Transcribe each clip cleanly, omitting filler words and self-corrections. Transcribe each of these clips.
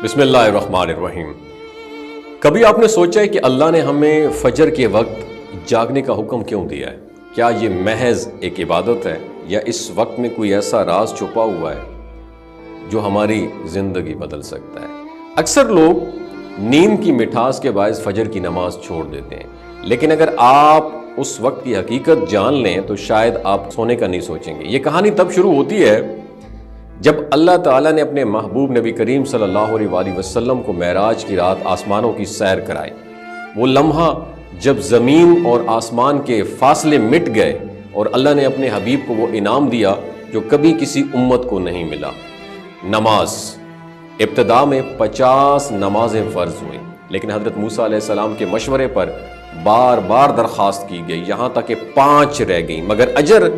بسم اللہ الرحمن الرحیم۔ کبھی آپ نے سوچا ہے کہ اللہ نے ہمیں فجر کے وقت جاگنے کا حکم کیوں دیا ہے؟ کیا یہ محض ایک عبادت ہے یا اس وقت میں کوئی ایسا راز چھپا ہوا ہے جو ہماری زندگی بدل سکتا ہے؟ اکثر لوگ نیند کی مٹھاس کے باعث فجر کی نماز چھوڑ دیتے ہیں، لیکن اگر آپ اس وقت کی حقیقت جان لیں تو شاید آپ سونے کا نہیں سوچیں گے۔ یہ کہانی تب شروع ہوتی ہے جب اللہ تعالیٰ نے اپنے محبوب نبی کریم صلی اللہ علیہ وآلہ وسلم کو معراج کی رات آسمانوں کی سیر کرائی۔ وہ لمحہ جب زمین اور آسمان کے فاصلے مٹ گئے اور اللہ نے اپنے حبیب کو وہ انعام دیا جو کبھی کسی امت کو نہیں ملا، نماز۔ ابتدا میں 50 نمازیں فرض ہوئیں، لیکن حضرت موسیٰ علیہ السلام کے مشورے پر بار بار درخواست کی گئی، یہاں تک کہ 5 رہ گئیں، مگر اجر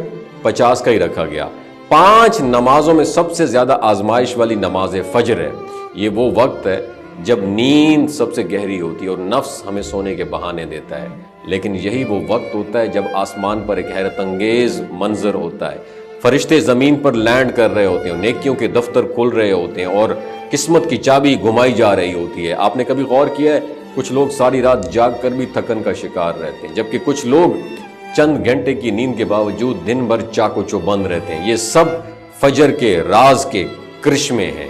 50 کا ہی رکھا گیا۔ 5 نمازوں میں سب سے زیادہ آزمائش والی نماز فجر ہے۔ یہ وہ وقت ہے جب نیند سب سے گہری ہوتی ہے اور نفس ہمیں سونے کے بہانے دیتا ہے، لیکن یہی وہ وقت ہوتا ہے جب آسمان پر ایک حیرت انگیز منظر ہوتا ہے۔ فرشتے زمین پر لینڈ کر رہے ہوتے ہیں، نیکیوں کے دفتر کھل رہے ہوتے ہیں اور قسمت کی چابی گھمائی جا رہی ہوتی ہے۔ آپ نے کبھی غور کیا ہے کچھ لوگ ساری رات جاگ کر بھی تھکن کا شکار رہتے ہیں، جبکہ کچھ لوگ چند گھنٹے کی نیند کے باوجود دن بھر چاق و چوبند رہتے ہیں۔ یہ سب فجر کے راز کے کرشمے ہیں۔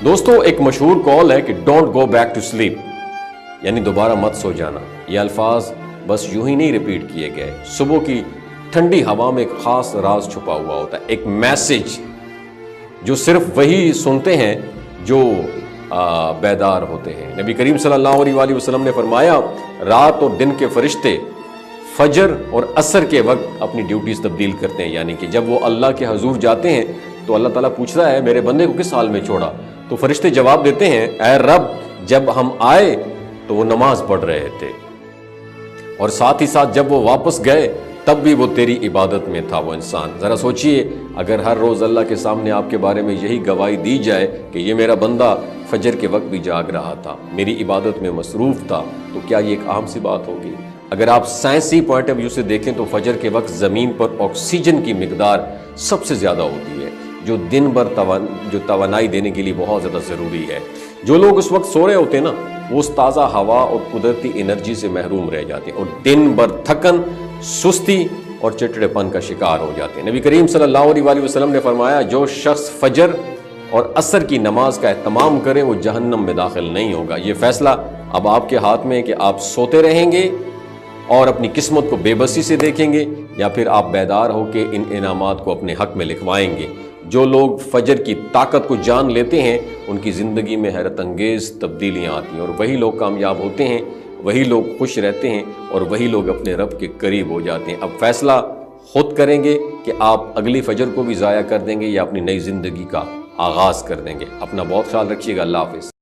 دوستو، ایک مشہور قول ہے کہ don't go back to sleep, یعنی دوبارہ مت سو جانا۔ یہ الفاظ بس یوں ہی نہیں ریپیٹ کیے گئے، صبح کی ٹھنڈی ہوا میں ایک خاص راز چھپا ہوا ہوتا ہے، ایک میسج جو صرف وہی سنتے ہیں جو بیدار ہوتے ہیں۔ نبی کریم صلی اللہ علیہ وآلہ وسلم نے فرمایا، رات اور دن کے فرشتے فجر اور عصر کے وقت اپنی ڈیوٹیز تبدیل کرتے ہیں، یعنی کہ جب وہ اللہ کے حضور جاتے ہیں تو اللہ تعالیٰ پوچھتا ہے میرے بندے کو کس حال میں چھوڑا؟ تو فرشتے جواب دیتے ہیں، اے رب، جب ہم آئے تو وہ نماز پڑھ رہے تھے، اور ساتھ ہی ساتھ جب وہ واپس گئے تب بھی وہ تیری عبادت میں تھا وہ انسان۔ ذرا سوچئے، اگر ہر روز اللہ کے سامنے آپ کے بارے میں یہی گواہی دی جائے کہ یہ میرا بندہ فجر کے وقت بھی جاگ رہا تھا، میری عبادت میں مصروف تھا، تو کیا یہ ایک عام سی بات ہوگی؟ اگر آپ سائنسی پوائنٹ آف ویو سے دیکھیں تو فجر کے وقت زمین پر آکسیجن کی مقدار سب سے زیادہ ہوتی ہے، جو دن بھر توانائی دینے کے لیے بہت زیادہ ضروری ہے۔ جو لوگ اس وقت سو رہے ہوتے ہیں نا، وہ اس تازہ ہوا اور قدرتی انرجی سے محروم رہ جاتے ہیں اور دن بھر تھکن، سستی اور چڑچڑے پن کا شکار ہو جاتے ہیں۔ نبی کریم صلی اللہ علیہ وآلہ وسلم نے فرمایا، جو شخص فجر اور عصر کی نماز کا اہتمام کرے وہ جہنم میں داخل نہیں ہوگا۔ یہ فیصلہ اب آپ کے ہاتھ میں ہے کہ آپ سوتے رہیں گے اور اپنی قسمت کو بے بسی سے دیکھیں گے، یا پھر آپ بیدار ہو کے ان انعامات کو اپنے حق میں لکھوائیں گے۔ جو لوگ فجر کی طاقت کو جان لیتے ہیں ان کی زندگی میں حیرت انگیز تبدیلیاں آتی ہیں، اور وہی لوگ کامیاب ہوتے ہیں، وہی لوگ خوش رہتے ہیں، اور وہی لوگ اپنے رب کے قریب ہو جاتے ہیں۔ اب فیصلہ خود کریں گے کہ آپ اگلی فجر کو بھی ضائع کر دیں گے یا اپنی نئی زندگی کا آغاز کر دیں گے۔ اپنا بہت خیال رکھیے گا۔ اللہ حافظ۔